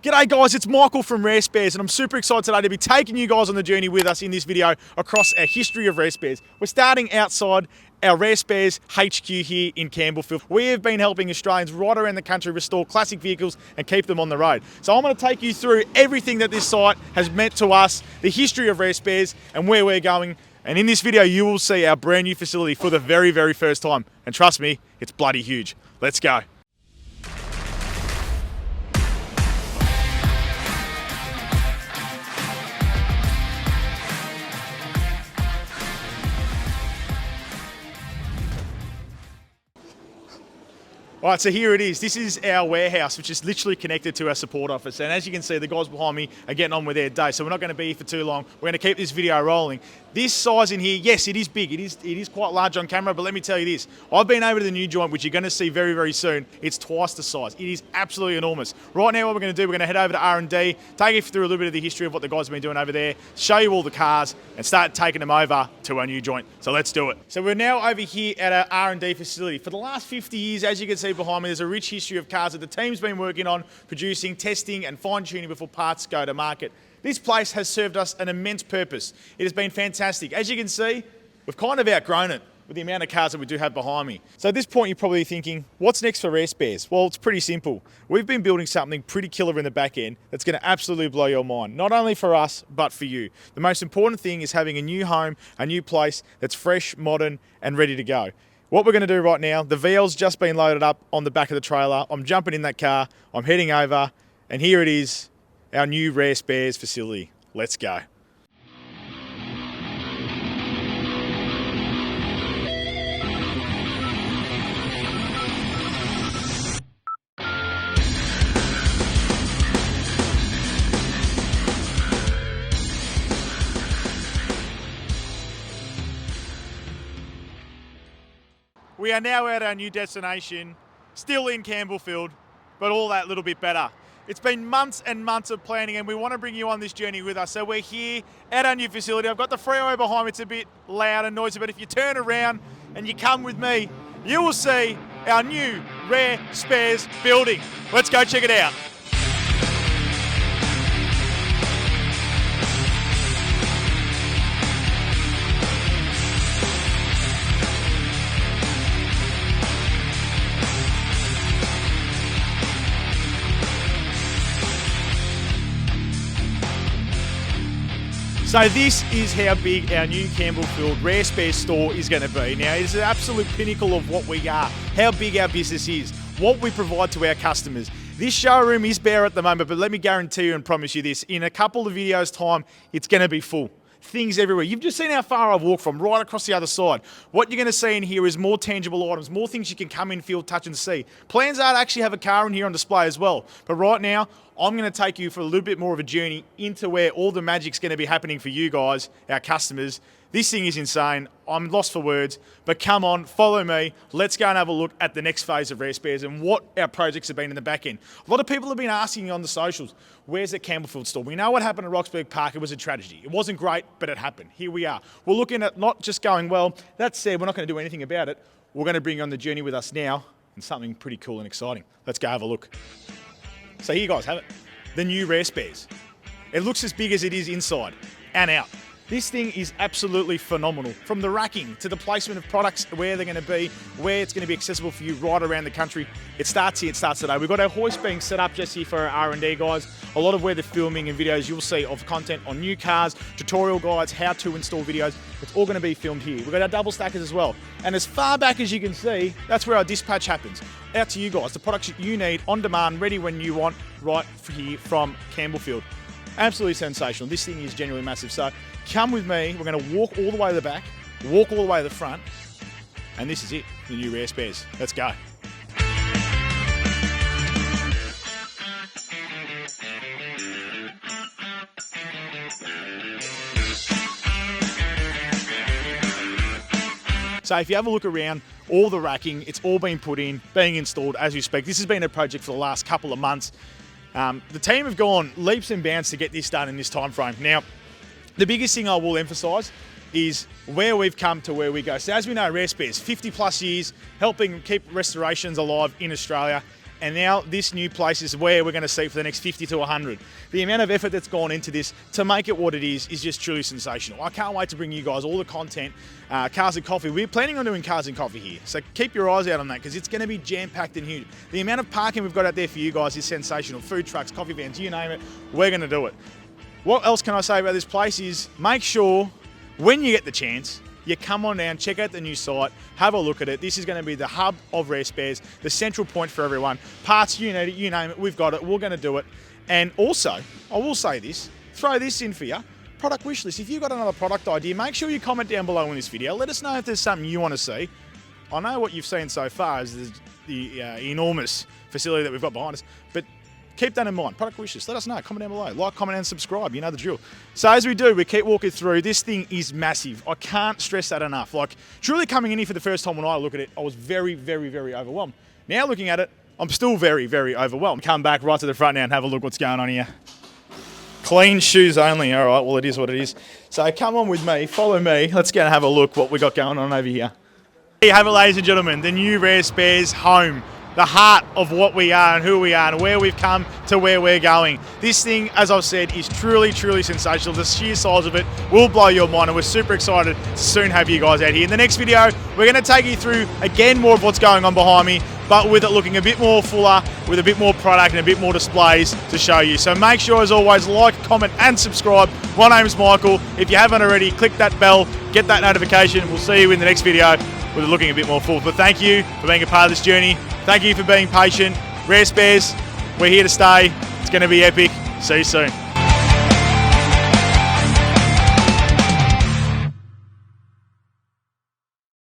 G'day guys, it's Michael from Rare Spares and I'm super excited today to be taking you guys on the journey with us in this video across our history of Rare Spares. We're starting outside our Rare Spares HQ here in Campbellfield. We have been helping Australians right around the country restore classic vehicles and keep them on the road. So I'm going to take you through everything that this site has meant to us, the history of Rare Spares and where we're going. And in this video you will see our brand new facility for the very first time. And trust me, it's bloody huge. Let's go. All right, so here it is. This is our warehouse, which is literally connected to our support office. And as you can see, the guys behind me are getting on with their day. So we're not going to be here for too long. We're going to keep this video rolling. This size in here, yes, it is big. It is quite large on camera, but let me tell you this. I've been over to the new joint, which you're going to see very soon. It's twice the size. It is absolutely enormous. Right now, what we're going to do, we're going to head over to R&D, take you through a little bit of the history of what the guys have been doing over there, show you all the cars, and start taking them over to our new joint. So let's do it. So we're now over here at our R&D facility. For the last 50 years, as you can see behind me, there's a rich history of cars that the team's been working on, producing, testing, and fine-tuning before parts go to market. This place has served us an immense purpose. It has been fantastic. As you can see, we've kind of outgrown it with the amount of cars that we do have behind me. So at this point, you're probably thinking, what's next for Rare Spares? Well, it's pretty simple. We've been building something pretty killer in the back end that's going to absolutely blow your mind, not only for us, but for you. The most important thing is having a new home, a new place that's fresh, modern, and ready to go. What we're going to do right now, the VL's just been loaded up on the back of the trailer. I'm jumping in that car, I'm heading over, and here it is, our new Rare Spares facility. Let's go. We are now at our new destination, still in Campbellfield, but all that little bit better. It's been months and months of planning and we want to bring you on this journey with us. So we're here at our new facility. I've got the freeway behind me. It's a bit loud and noisy, but if you turn around and you come with me, you will see our new Rare Spares building. Let's go check it out. So this is how big our new Campbellfield Rare Spares store is going to be. Now, it's the absolute pinnacle of what we are, how big our business is, what we provide to our customers. This showroom is bare at the moment, but let me guarantee you and promise you this, in a couple of videos' time, it's going to be full. Things everywhere. You've just seen how far I've walked from, right across the other side. What you're going to see in here is more tangible items, more things you can come in, feel, touch and see. Plans are to actually have a car in here on display as well. But right now, I'm going to take you for a little bit more of a journey into where all the magic's going to be happening for you guys, our customers. This thing is insane. I'm lost for words, but come on, follow me. Let's go and have a look at the next phase of Rare Spares and what our projects have been in the back end. A lot of people have been asking on the socials, where's the Campbellfield store? We know what happened at Roxburgh Park. It was a tragedy. It wasn't great, but it happened. Here we are. We're looking at not just going, well, that said, we're not going to do anything about it. We're going to bring you on the journey with us now and something pretty cool and exciting. Let's go have a look. So here you guys have it, the new Rare Spares. It looks as big as it is inside and out. This thing is absolutely phenomenal. From the racking to the placement of products, where they're going to be, where it's going to be accessible for you right around the country. It starts here, it starts today. We've got our hoist being set up just here for our R&D guys. A lot of where they're filming and videos you'll see of content on new cars, tutorial guides, how to install videos. It's all going to be filmed here. We've got our double stackers as well. And as far back as you can see, that's where our dispatch happens. Out to you guys, the products that you need on demand, ready when you want, right here from Campbellfield. Absolutely sensational. This thing is genuinely massive. So come with me. We're going to walk all the way to the back, walk all the way to the front, and this is it, the new Rare Spares. Let's go. So if you have a look around, all the racking, it's all been put in, being installed as we speak. This has been a project for the last couple of months. The team have gone leaps and bounds to get this done in this time frame. Now, the biggest thing I will emphasise is where we've come to where we go. So as we know, Rare Spares, 50 plus years, helping keep restorations alive in Australia. And now this new place is where we're going to see for the next 50 to 100. The amount of effort that's gone into this to make it what it is just truly sensational. I can't wait to bring you guys all the content. Cars and coffee. We're planning on doing cars and coffee here. So keep your eyes out on that because it's going to be jam-packed and huge. The amount of parking we've got out there for you guys is sensational. Food trucks, coffee vans, you name it, we're going to do it. What else can I say about this place is make sure when you get the chance, you come on down, check out the new site, have a look at it. This is going to be the hub of rare spares, the central point for everyone. Parts, you need it, you name it, we've got it, we're going to do it. And also, I will say this, throw this in for you, product wish list. If you've got another product idea, make sure you comment down below in this video. Let us know if there's something you want to see. I know what you've seen so far is the enormous facility that we've got behind us, but keep that in mind. Product wish list. Let us know. Comment down below. Like, comment, and subscribe. You know the drill. So as we do, we keep walking through. This thing is massive. I can't stress that enough. Like, truly coming in here for the first time when I look at it, I was very, very, very overwhelmed. Now looking at it, I'm still very, very overwhelmed. Come back right to the front now and have a look what's going on here. Clean shoes only. All right, well, it is what it is. So come on with me. Follow me. Let's go and have a look what we got going on over here. Here you have it, ladies and gentlemen. The new Rare Spares home. The heart of what we are and who we are and where we've come to where we're going. This thing, as I've said, is truly, truly sensational. The sheer size of it will blow your mind, and we're super excited to soon have you guys out here. In the next video, we're going to take you through, again, more of what's going on behind me, but with it looking a bit more fuller, with a bit more product and a bit more displays to show you. So make sure, as always, like, comment, and subscribe. My name's Michael. If you haven't already, click that bell, get that notification. We'll see you in the next video with it looking a bit more full. But thank you for being a part of this journey. Thank you for being patient. Rare Spares, we're here to stay. It's going to be epic. See you soon.